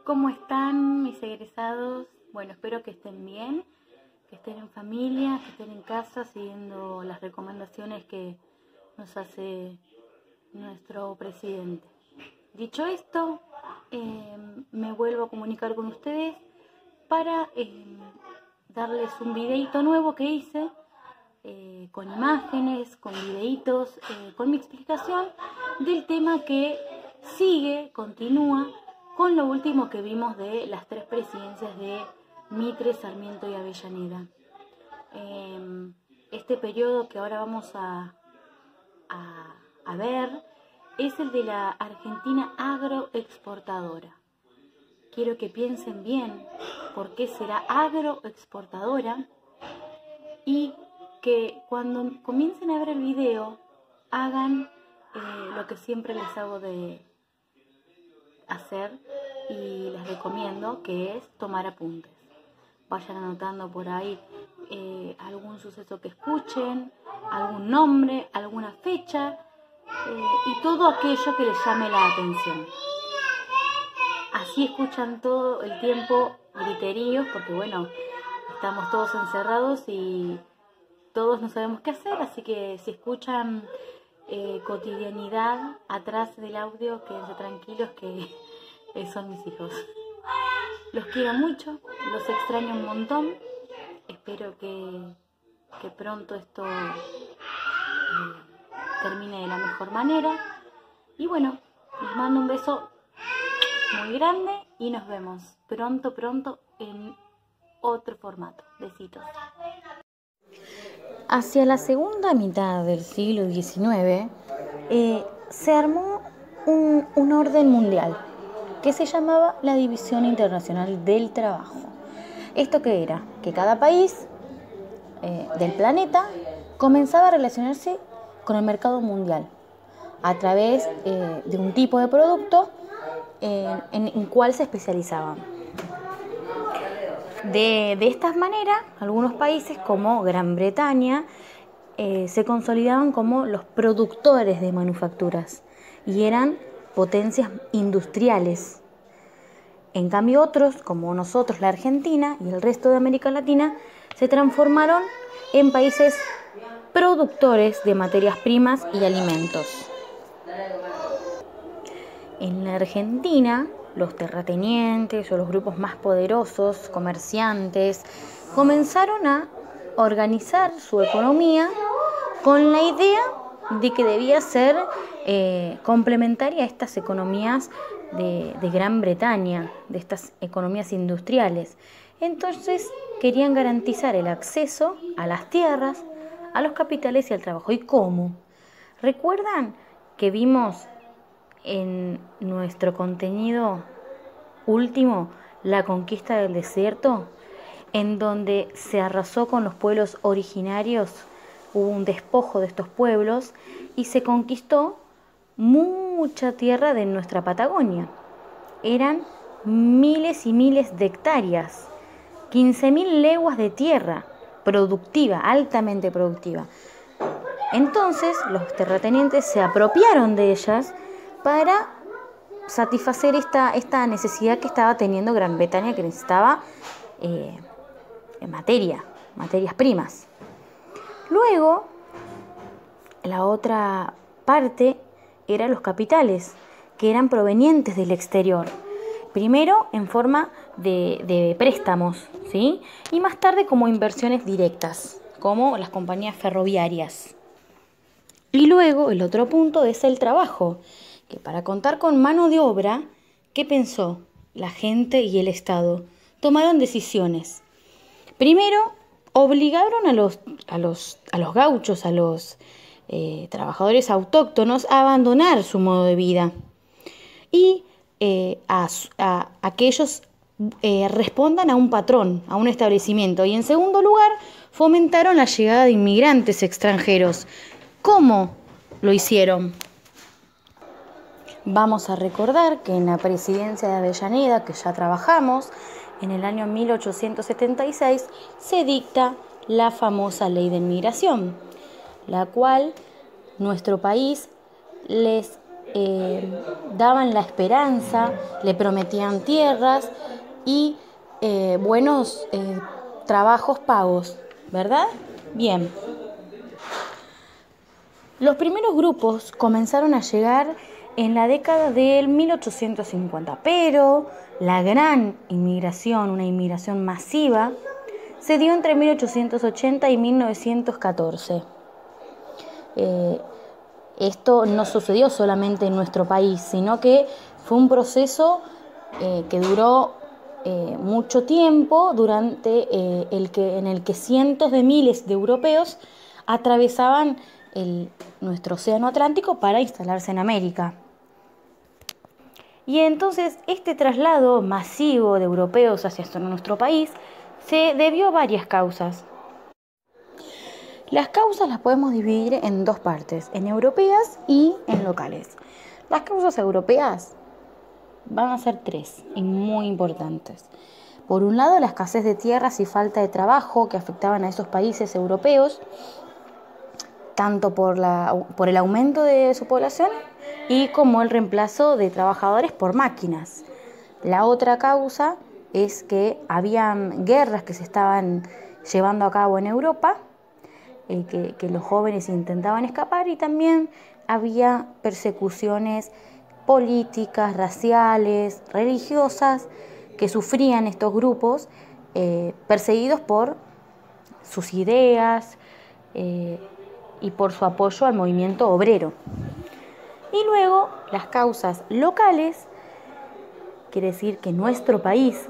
¿Cómo están mis egresados? Bueno, espero que estén bien, que estén en familia, que estén en casa siguiendo las recomendaciones que nos hace nuestro presidente. Dicho esto, me vuelvo a comunicar con ustedes para darles un videito nuevo que hice con imágenes, con videitos, con mi explicación del tema que continúa con lo último que vimos de las 3 presidencias de Mitre, Sarmiento y Avellaneda. Este periodo que ahora vamos a ver es el de la Argentina agroexportadora. Quiero que piensen bien por qué será agroexportadora y que cuando comiencen a ver el video hagan lo que siempre les hago de hacer y les recomiendo, que es tomar apuntes. Vayan anotando por ahí algún suceso que escuchen, algún nombre, alguna fecha y todo aquello que les llame la atención. Así escuchan todo el tiempo griteríos, porque bueno, estamos todos encerrados y todos no sabemos qué hacer, así que si escuchan cotidianidad atrás del audio, quédense tranquilos que son mis hijos. Los quiero mucho, los extraño un montón, espero que pronto esto termine de la mejor manera y bueno, les mando un beso muy grande y nos vemos pronto en otro formato. Besitos. Hacia la segunda mitad del siglo XIX se armó un orden mundial que se llamaba la División Internacional del Trabajo. ¿Esto qué era? Que cada país del planeta comenzaba a relacionarse con el mercado mundial a través de un tipo de producto en cual se especializaban. De esta manera, algunos países como Gran Bretaña se consolidaban como los productores de manufacturas y eran potencias industriales. En cambio, otros, como nosotros, la Argentina y el resto de América Latina, se transformaron en países productores de materias primas y alimentos. En la Argentina, los terratenientes o los grupos más poderosos, comerciantes, comenzaron a organizar su economía con la idea de que debía ser complementaria a estas economías de Gran Bretaña, de estas economías industriales. Entonces querían garantizar el acceso a las tierras, a los capitales y al trabajo. ¿Y cómo? ¿Recuerdan que vimos en nuestro contenido último la conquista del desierto, en donde se arrasó con los pueblos originarios, hubo un despojo de estos pueblos y se conquistó mucha tierra de nuestra Patagonia? Eran miles y miles de hectáreas, 15.000 leguas de tierra productiva, altamente productiva. Entonces los terratenientes se apropiaron de ellas para satisfacer esta necesidad que estaba teniendo Gran Bretaña, que necesitaba materias primas. Luego, la otra parte eran los capitales, que eran provenientes del exterior. Primero en forma de préstamos, ¿sí? Y más tarde como inversiones directas, como las compañías ferroviarias. Y luego el otro punto es el trabajo, que para contar con mano de obra, ¿qué pensó la gente y el Estado? Tomaron decisiones. Primero, obligaron a los gauchos, a los trabajadores autóctonos a abandonar su modo de vida y a que ellos respondan a un patrón, a un establecimiento. Y en segundo lugar, fomentaron la llegada de inmigrantes extranjeros. ¿Cómo lo hicieron? Vamos a recordar que en la presidencia de Avellaneda, que ya trabajamos, en el año 1876 se dicta la famosa ley de inmigración, la cual nuestro país les daban la esperanza, le prometían tierras y buenos trabajos pagos, ¿verdad? Bien. Los primeros grupos comenzaron a llegar en la década del 1850, pero la gran inmigración, una inmigración masiva, se dio entre 1880 y 1914. Esto no sucedió solamente en nuestro país, sino que fue un proceso que duró mucho tiempo, en el que cientos de miles de europeos atravesaban nuestro océano Atlántico para instalarse en América. Y entonces este traslado masivo de europeos hacia nuestro país se debió a varias causas. Las causas las podemos dividir en dos partes, en europeas y en locales. Las causas europeas van a ser tres y muy importantes. Por un lado, la escasez de tierras y falta de trabajo que afectaban a esos países europeos, tanto por el aumento de su población y como el reemplazo de trabajadores por máquinas. La otra causa es que habían guerras que se estaban llevando a cabo en Europa, que los jóvenes intentaban escapar, y también había persecuciones políticas, raciales, religiosas que sufrían estos grupos, perseguidos por sus ideas y por su apoyo al movimiento obrero. Y luego las causas locales, quiere decir que nuestro país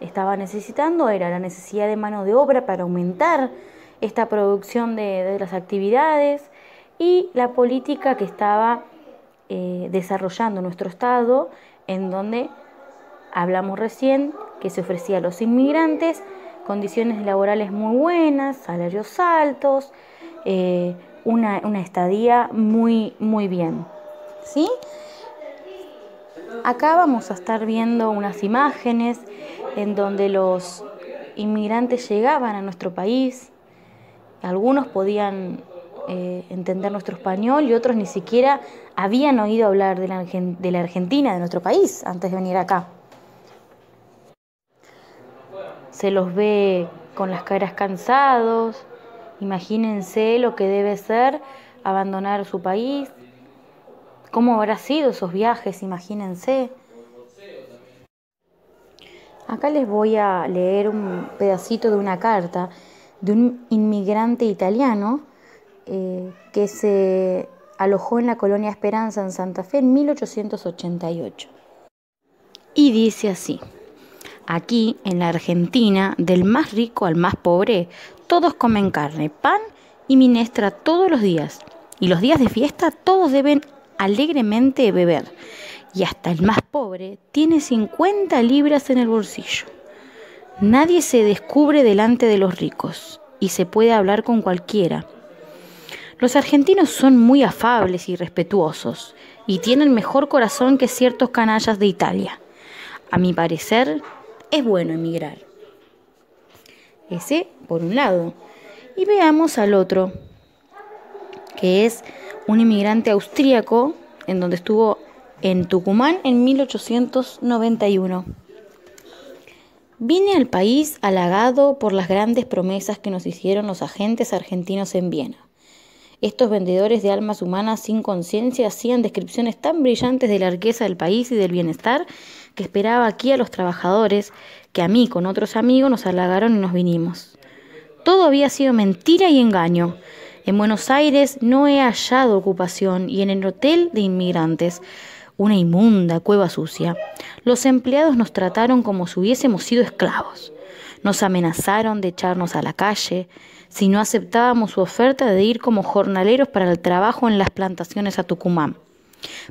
estaba necesitando, era la necesidad de mano de obra para aumentar esta producción de las actividades, y la política que estaba desarrollando nuestro Estado, en donde hablamos recién que se ofrecía a los inmigrantes condiciones laborales muy buenas, salarios altos, una estadía muy, muy bien, ¿sí? Acá vamos a estar viendo unas imágenes en donde los inmigrantes llegaban a nuestro país. Algunos podían entender nuestro español y otros ni siquiera habían oído hablar de la Argentina, de nuestro país, antes de venir acá. Se los ve con las caras cansados. Imagínense lo que debe ser abandonar su país. ¿Cómo habrá sido esos viajes? Imagínense. Acá les voy a leer un pedacito de una carta de un inmigrante italiano que se alojó en la colonia Esperanza en Santa Fe en 1888. Y dice así: aquí en la Argentina, del más rico al más pobre, todos comen carne, pan y minestra todos los días. Y los días de fiesta todos deben alegremente beber. Y hasta el más pobre tiene 50 libras en el bolsillo. Nadie se descubre delante de los ricos y se puede hablar con cualquiera. Los argentinos son muy afables y respetuosos y tienen mejor corazón que ciertos canallas de Italia. A mi parecer, es bueno emigrar. Ese por un lado. Y veamos al otro, que es un inmigrante austríaco, en donde estuvo en Tucumán en 1891. Vine al país halagado por las grandes promesas que nos hicieron los agentes argentinos en Viena. Estos vendedores de almas humanas sin conciencia hacían descripciones tan brillantes de la riqueza del país y del bienestar que esperaba aquí a los trabajadores, que a mí con otros amigos nos halagaron y nos vinimos. Todo había sido mentira y engaño. En Buenos Aires no he hallado ocupación y en el hotel de inmigrantes, una inmunda cueva sucia, los empleados nos trataron como si hubiésemos sido esclavos. Nos amenazaron de echarnos a la calle si no aceptábamos su oferta de ir como jornaleros para el trabajo en las plantaciones a Tucumán.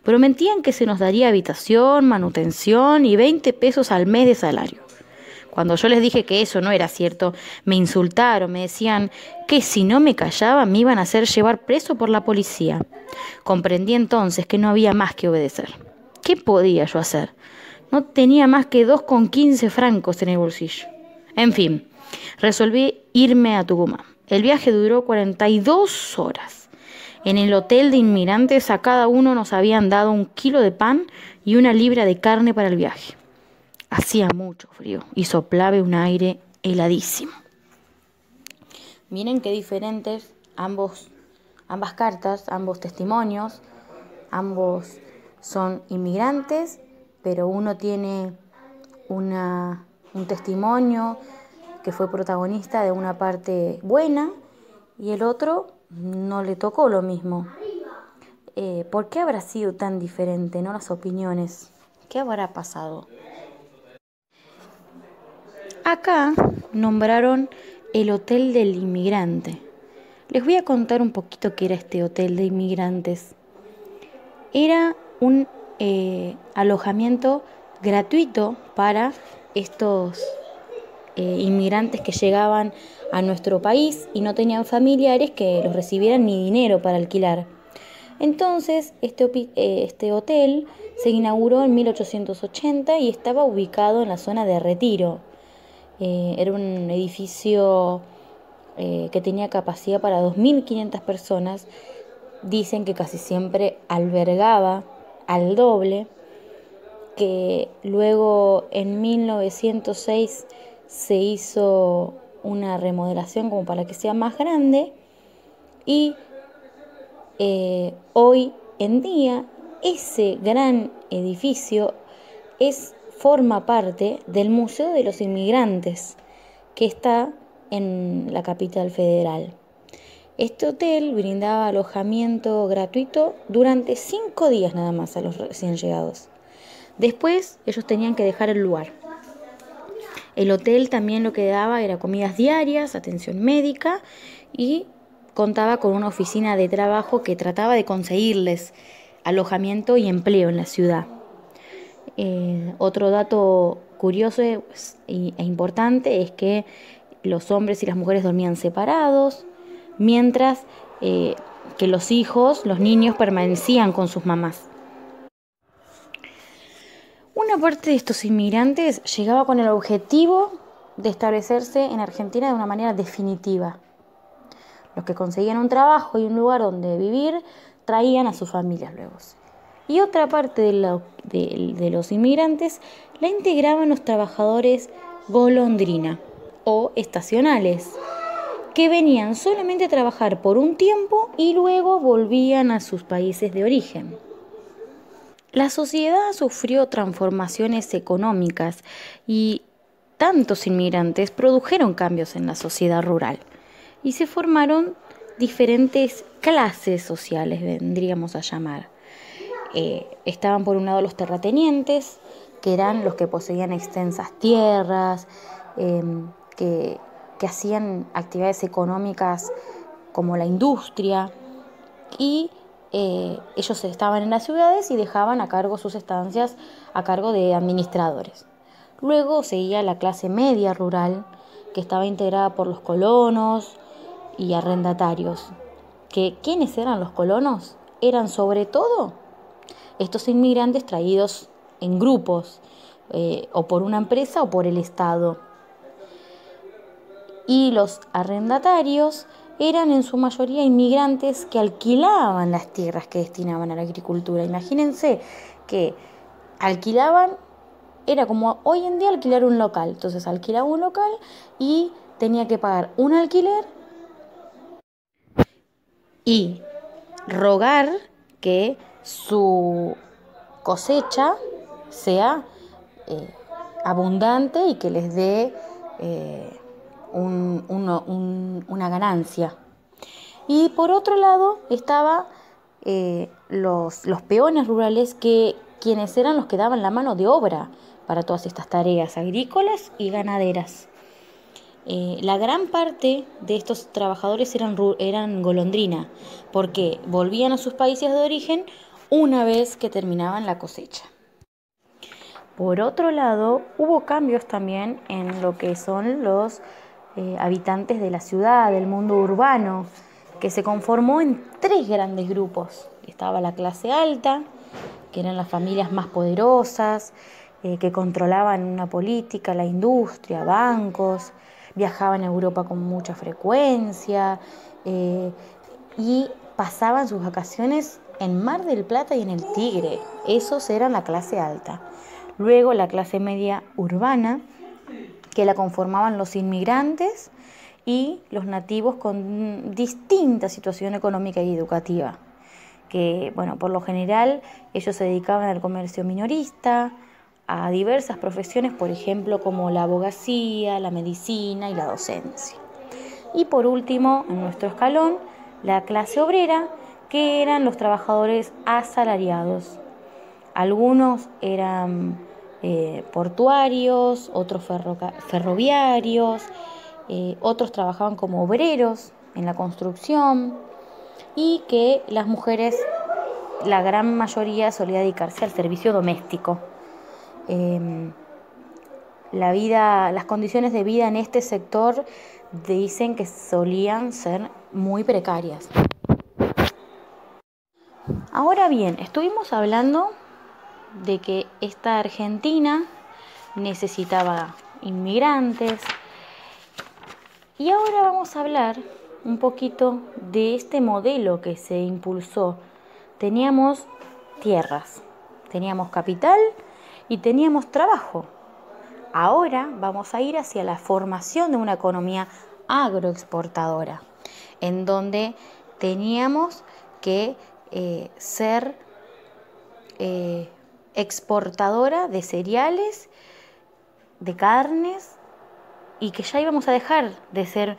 Prometían que se nos daría habitación, manutención y 20 pesos al mes de salario. Cuando yo les dije que eso no era cierto, me insultaron, me decían que si no me callaba me iban a hacer llevar preso por la policía. Comprendí entonces que no había más que obedecer. ¿Qué podía yo hacer? No tenía más que 2,15 francos en el bolsillo. En fin, resolví irme a Tucumán. El viaje duró 42 horas. En el hotel de inmigrantes a cada uno nos habían dado 1 kilo de pan y 1 libra de carne para el viaje. Hacía mucho frío y soplaba un aire heladísimo. Miren qué diferentes ambas cartas, ambos testimonios. Ambos son inmigrantes, pero uno tiene un testimonio que fue protagonista de una parte buena y el otro no le tocó lo mismo. ¿Por qué habrá sido tan diferente, no, las opiniones? ¿Qué habrá pasado? Acá nombraron el Hotel del Inmigrante. Les voy a contar un poquito qué era este Hotel de Inmigrantes. Era un alojamiento gratuito para estos inmigrantes que llegaban a nuestro país y no tenían familiares que los recibieran ni dinero para alquilar. Entonces, este hotel se inauguró en 1880 y estaba ubicado en la zona de Retiro. Era un edificio que tenía capacidad para 2.500 personas. Dicen que casi siempre albergaba al doble, que luego en 1906 se hizo una remodelación como para que sea más grande y hoy en día ese gran edificio forma parte del Museo de los Inmigrantes, que está en la capital federal. Este hotel brindaba alojamiento gratuito durante 5 días nada más a los recién llegados. Después ellos tenían que dejar el lugar. El hotel también lo que daba era comidas diarias, atención médica y contaba con una oficina de trabajo que trataba de conseguirles alojamiento y empleo en la ciudad. Otro dato curioso e importante es que los hombres y las mujeres dormían separados, mientras que los niños permanecían con sus mamás. Una parte de estos inmigrantes llegaba con el objetivo de establecerse en Argentina de una manera definitiva. Los que conseguían un trabajo y un lugar donde vivir traían a sus familias luego. Y otra parte de los inmigrantes la integraban los trabajadores golondrina o estacionales, que venían solamente a trabajar por un tiempo y luego volvían a sus países de origen. La sociedad sufrió transformaciones económicas y tantos inmigrantes produjeron cambios en la sociedad rural y se formaron diferentes clases sociales, vendríamos a llamar. Estaban por un lado los terratenientes, que eran los que poseían extensas tierras, que hacían actividades económicas como la industria, y ellos estaban en las ciudades y dejaban a cargo sus estancias a cargo de administradores. Luego seguía la clase media rural, que estaba integrada por los colonos y arrendatarios. ¿Quiénes eran los colonos? Eran sobre todo estos inmigrantes traídos en grupos, o por una empresa o por el Estado. Y los arrendatarios eran en su mayoría inmigrantes que alquilaban las tierras que destinaban a la agricultura. Imagínense que alquilaban, era como hoy en día alquilar un local. Entonces alquilaba un local y tenía que pagar un alquiler y rogar que su cosecha sea abundante y que les dé una ganancia. Y por otro lado estaba los peones rurales, quienes eran los que daban la mano de obra para todas estas tareas agrícolas y ganaderas. La gran parte de estos trabajadores eran golondrina, porque volvían a sus países de origen una vez que terminaban la cosecha. Por otro lado, hubo cambios también en lo que son los habitantes de la ciudad, del mundo urbano, que se conformó en 3 grandes grupos. Estaba la clase alta, que eran las familias más poderosas, que controlaban una política, la industria, bancos, viajaban a Europa con mucha frecuencia, y pasaban sus vacaciones en Mar del Plata y en el Tigre. Esos eran la clase alta. Luego la clase media urbana, que la conformaban los inmigrantes y los nativos con distinta situación económica y educativa, que, bueno, por lo general ellos se dedicaban al comercio minorista, a diversas profesiones, por ejemplo, como la abogacía, la medicina y la docencia. Y por último, en nuestro escalón, la clase obrera, que eran los trabajadores asalariados. Algunos eran portuarios, otros ferroviarios, otros trabajaban como obreros en la construcción, y que las mujeres, la gran mayoría, solía dedicarse al servicio doméstico. Las condiciones de vida en este sector dicen que solían ser muy precarias. Ahora bien, estuvimos hablando de que esta Argentina necesitaba inmigrantes, y ahora vamos a hablar un poquito de este modelo que se impulsó. Teníamos tierras, teníamos capital y teníamos trabajo. Ahora vamos a ir hacia la formación de una economía agroexportadora, en donde teníamos que ser exportadora de cereales, de carnes, y que ya íbamos a dejar de ser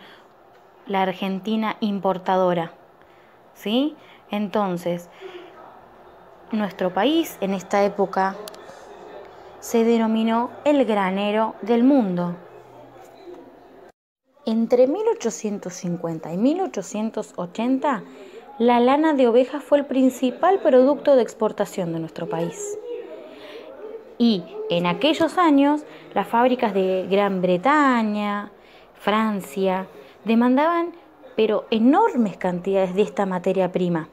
la Argentina importadora, ¿sí? Entonces, nuestro país en esta época se denominó el granero del mundo. Entre 1850 y 1880, la lana de oveja fue el principal producto de exportación de nuestro país. Y en aquellos años, las fábricas de Gran Bretaña, Francia, demandaban pero enormes cantidades de esta materia prima.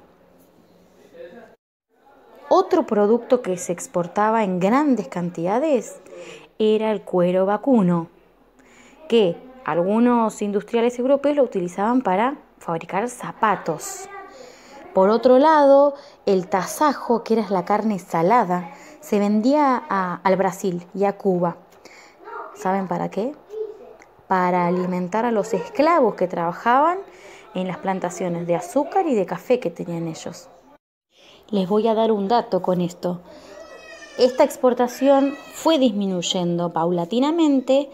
Otro producto que se exportaba en grandes cantidades era el cuero vacuno, que algunos industriales europeos lo utilizaban para fabricar zapatos. Por otro lado, el tasajo, que era la carne salada, se vendía al Brasil y a Cuba. ¿Saben para qué? Para alimentar a los esclavos que trabajaban en las plantaciones de azúcar y de café que tenían ellos. Les voy a dar un dato con esto. Esta exportación fue disminuyendo paulatinamente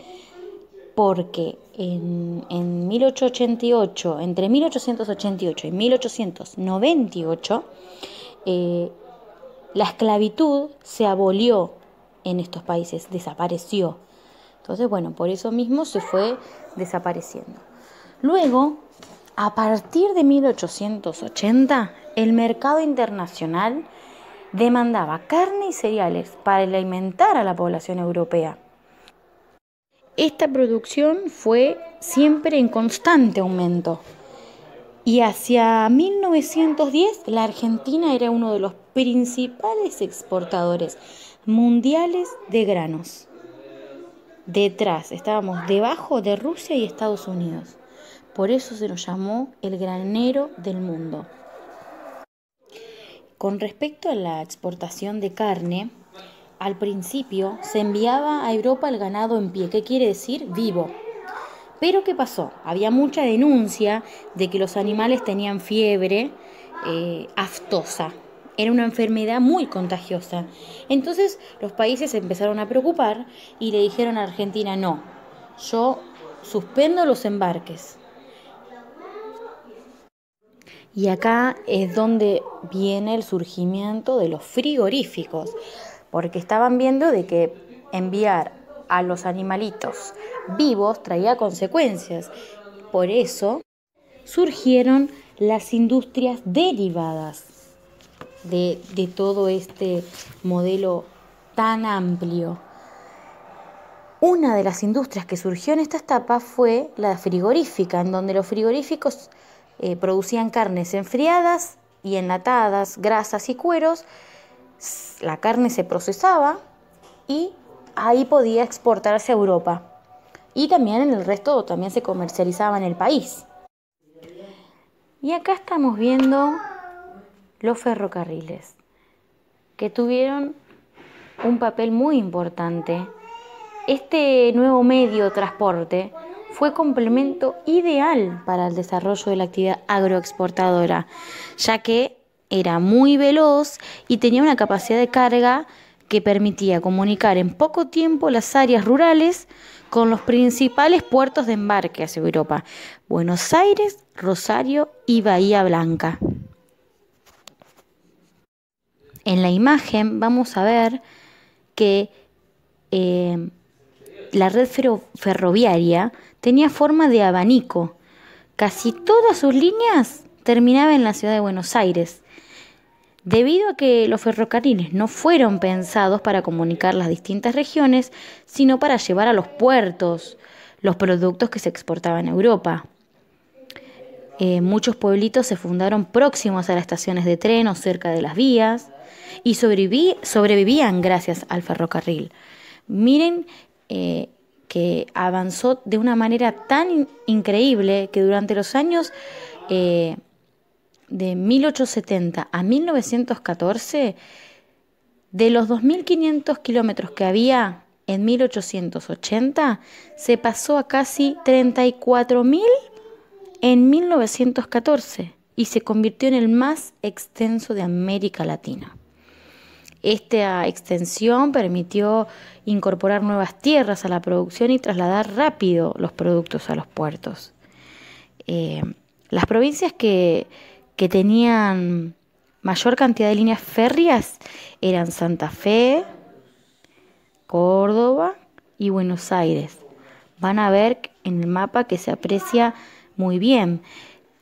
porque en 1888, entre 1888 y 1898, la esclavitud se abolió en estos países, desapareció. Entonces, bueno, por eso mismo se fue desapareciendo. Luego, a partir de 1880, el mercado internacional demandaba carne y cereales para alimentar a la población europea. Esta producción fue siempre en constante aumento. Y hacia 1910 la Argentina era uno de los principales exportadores mundiales de granos. Estábamos debajo de Rusia y Estados Unidos. Por eso se nos llamó el granero del mundo. Con respecto a la exportación de carne, al principio se enviaba a Europa el ganado en pie. ¿Qué quiere decir? Vivo. Pero ¿qué pasó? Había mucha denuncia de que los animales tenían fiebre aftosa. Era una enfermedad muy contagiosa. Entonces los países se empezaron a preocupar y le dijeron a Argentina: no, yo suspendo los embarques. Y acá es donde viene el surgimiento de los frigoríficos, porque estaban viendo de que enviar a los animalitos vivos traía consecuencias. Por eso surgieron las industrias derivadas de todo este modelo tan amplio. Una de las industrias que surgió en esta etapa fue la frigorífica, en donde los frigoríficos producían carnes enfriadas y enlatadas, grasas y cueros. La carne se procesaba y ahí podía exportarse a Europa. Y también en el resto también se comercializaba en el país. Y acá estamos viendo los ferrocarriles, que tuvieron un papel muy importante. Este nuevo medio de transporte fue complemento ideal para el desarrollo de la actividad agroexportadora, ya que era muy veloz y tenía una capacidad de carga que permitía comunicar en poco tiempo las áreas rurales con los principales puertos de embarque hacia Europa: Buenos Aires, Rosario y Bahía Blanca. En la imagen vamos a ver que la red ferroviaria tenía forma de abanico. Casi todas sus líneas terminaban en la ciudad de Buenos Aires, debido a que los ferrocarriles no fueron pensados para comunicar las distintas regiones, sino para llevar a los puertos los productos que se exportaban a Europa. Muchos pueblitos se fundaron próximos a las estaciones de tren o cerca de las vías y sobrevivían gracias al ferrocarril. Miren que avanzó de una manera tan increíble que durante los años de 1870 a 1914, de los 2.500 kilómetros que había en 1880, se pasó a casi 34.000 en 1914 y se convirtió en el más extenso de América Latina. Esta extensión permitió incorporar nuevas tierras a la producción y trasladar rápido los productos a los puertos. Las provincias que tenían mayor cantidad de líneas férreas eran Santa Fe, Córdoba y Buenos Aires. Van a ver en el mapa que se aprecia muy bien.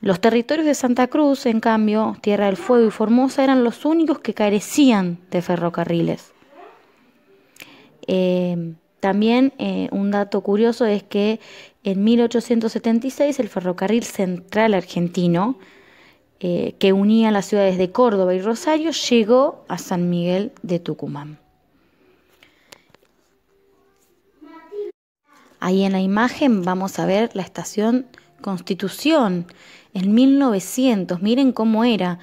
Los territorios de Santa Cruz, en cambio, Tierra del Fuego y Formosa, eran los únicos que carecían de ferrocarriles. También un dato curioso es que en 1876 el ferrocarril central argentino, que unía las ciudades de Córdoba y Rosario, llegó a San Miguel de Tucumán. Ahí en la imagen vamos a ver la estación Constitución en 1900. Miren cómo era,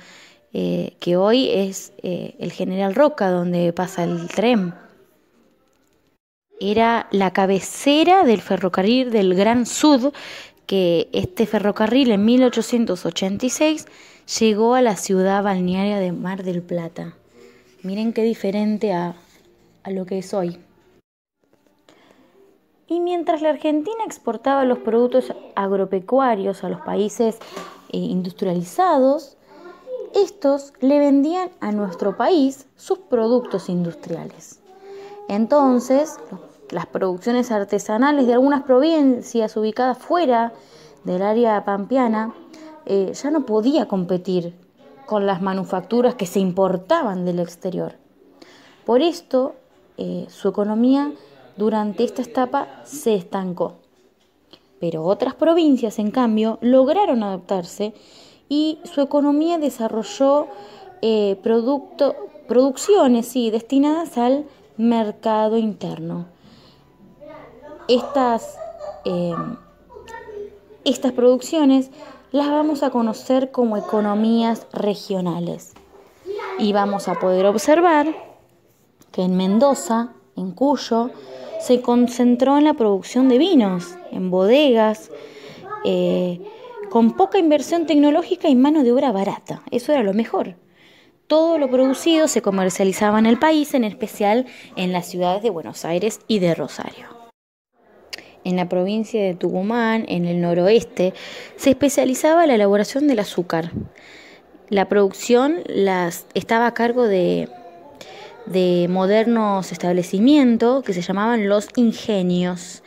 que hoy es el General Roca, donde pasa el tren. Era la cabecera del ferrocarril del Gran Sud, que este ferrocarril en 1886 llegó a la ciudad balnearia de Mar del Plata. Miren qué diferente a lo que es hoy. Y mientras la Argentina exportaba los productos agropecuarios a los países industrializados, estos le vendían a nuestro país sus productos industriales. Entonces, las producciones artesanales de algunas provincias ubicadas fuera del área pampeana ya no podía competir con las manufacturas que se importaban del exterior. Por esto, su economía durante esta etapa se estancó. Pero otras provincias, en cambio, lograron adaptarse y su economía desarrolló producciones destinadas al mercado interno. Estas producciones las vamos a conocer como economías regionales. Y vamos a poder observar que en Mendoza, en Cuyo, se concentró en la producción de vinos, en bodegas, con poca inversión tecnológica y mano de obra barata. Eso era lo mejor. Todo lo producido se comercializaba en el país, en especial en las ciudades de Buenos Aires y de Rosario. En la provincia de Tucumán, en el noroeste, se especializaba en la elaboración del azúcar. La producción estaba a cargo de modernos establecimientos que se llamaban los ingenios.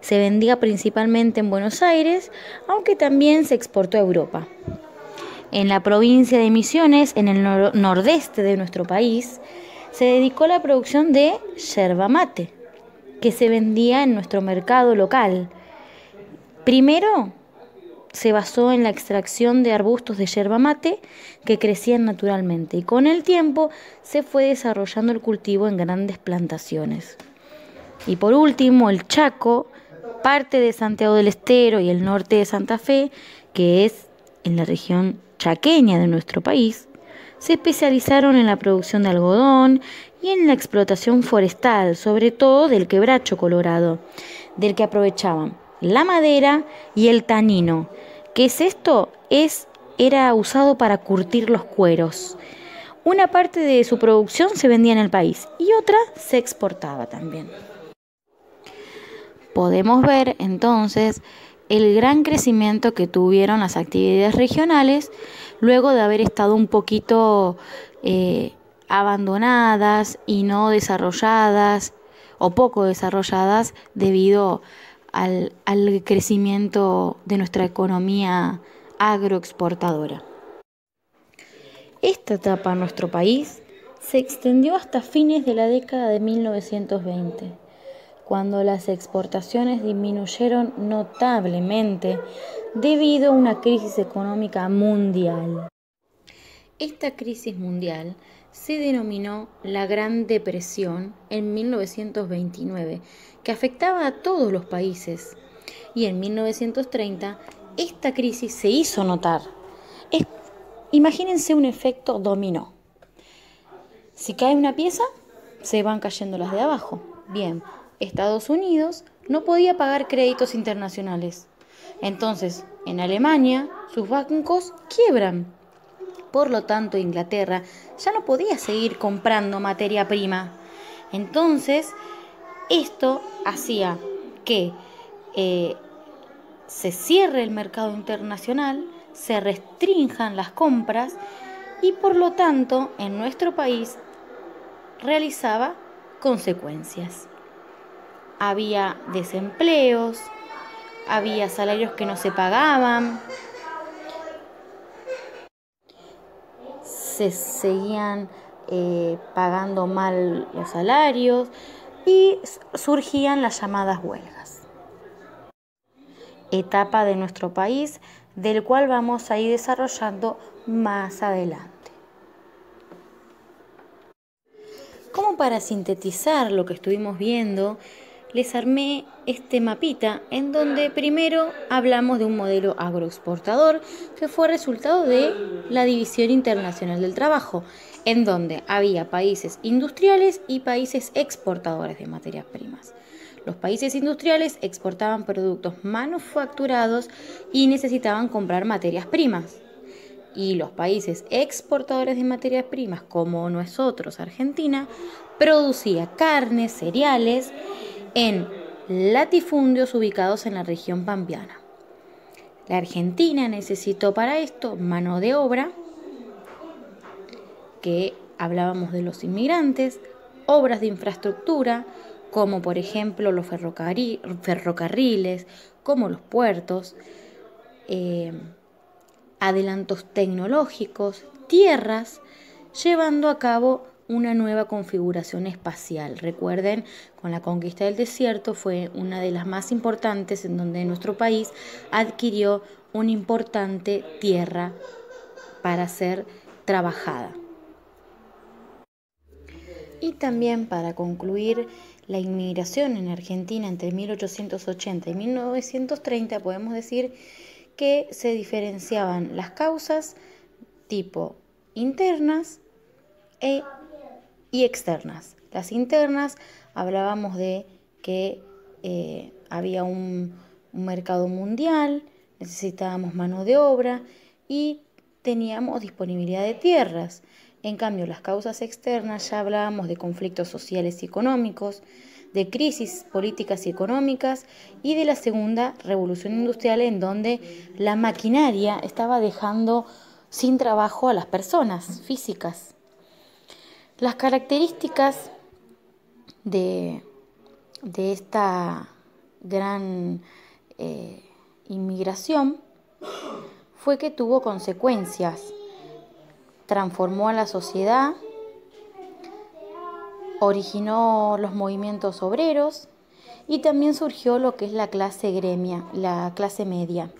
Se vendía principalmente en Buenos Aires, aunque también se exportó a Europa. En la provincia de Misiones, en el nordeste de nuestro país, se dedicó a la producción de yerba mate, que se vendía en nuestro mercado local. Primero se basó en la extracción de arbustos de yerba mate que crecían naturalmente, y con el tiempo se fue desarrollando el cultivo en grandes plantaciones. Y por último, el Chaco, parte de Santiago del Estero y el norte de Santa Fe, que es en la región chaqueña de nuestro país, se especializaron en la producción de algodón y en la explotación forestal, sobre todo del quebracho colorado, del que aprovechaban la madera y el tanino. ¿Qué es esto? Era usado para curtir los cueros. Una parte de su producción se vendía en el país y otra se exportaba también. Podemos ver entonces el gran crecimiento que tuvieron las actividades regionales luego de haber estado un poquito abandonadas y no desarrolladas o poco desarrolladas debido al crecimiento de nuestra economía agroexportadora. Esta etapa en nuestro país se extendió hasta fines de la década de 1920, cuando las exportaciones disminuyeron notablemente debido a una crisis económica mundial. Esta crisis mundial se denominó la Gran Depresión en 1929, que afectaba a todos los países, y en 1930 esta crisis se hizo notar. Imagínense un efecto dominó. Si cae una pieza, se van cayendo las de abajo. Bien, Estados Unidos no podía pagar créditos internacionales. Entonces, en Alemania, sus bancos quiebran. Por lo tanto, Inglaterra ya no podía seguir comprando materia prima. Entonces, esto hacía que se cierre el mercado internacional, se restrinjan las compras y por lo tanto en nuestro país realizaba consecuencias. Había desempleos, había salarios que no se pagaban, se seguían pagando mal los salarios y surgían las llamadas huelgas. Etapa de nuestro país del cual vamos a ir desarrollando más adelante. Como para sintetizar lo que estuvimos viendo, les armé este mapita en donde primero hablamos de un modelo agroexportador que fue resultado de la División Internacional del Trabajo, en donde había países industriales y países exportadores de materias primas. Los países industriales exportaban productos manufacturados y necesitaban comprar materias primas. Y los países exportadores de materias primas, como nosotros, Argentina, producía carnes, cereales en latifundios ubicados en la región pampeana. La Argentina necesitó para esto mano de obra, que hablábamos de los inmigrantes, obras de infraestructura, como por ejemplo los ferrocarriles, como los puertos, adelantos tecnológicos, tierras, llevando a cabo una nueva configuración espacial. Recuerden, con la conquista del desierto fue una de las más importantes en donde nuestro país adquirió una importante tierra para ser trabajada. Y también para concluir la inmigración en Argentina entre 1880 y 1930 podemos decir que se diferenciaban las causas tipo internas y externas. Las internas hablábamos de que había un mercado mundial, necesitábamos mano de obra y teníamos disponibilidad de tierras. En cambio, las causas externas ya hablábamos de conflictos sociales y económicos, de crisis políticas y económicas y de la segunda revolución industrial en donde la maquinaria estaba dejando sin trabajo a las personas físicas. Las características de esta gran inmigración fue que tuvo consecuencias. Transformó a la sociedad, originó los movimientos obreros y también surgió lo que es la clase gremia, la clase media.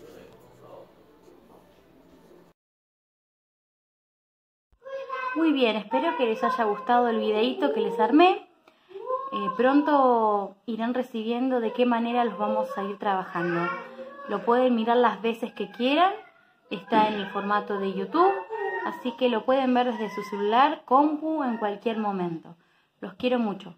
Muy bien, espero que les haya gustado el videíto que les armé. Pronto irán recibiendo de qué manera los vamos a ir trabajando. Lo pueden mirar las veces que quieran está en el formato de YouTube, así que lo pueden ver desde su celular, compu, en cualquier momento. Los quiero mucho.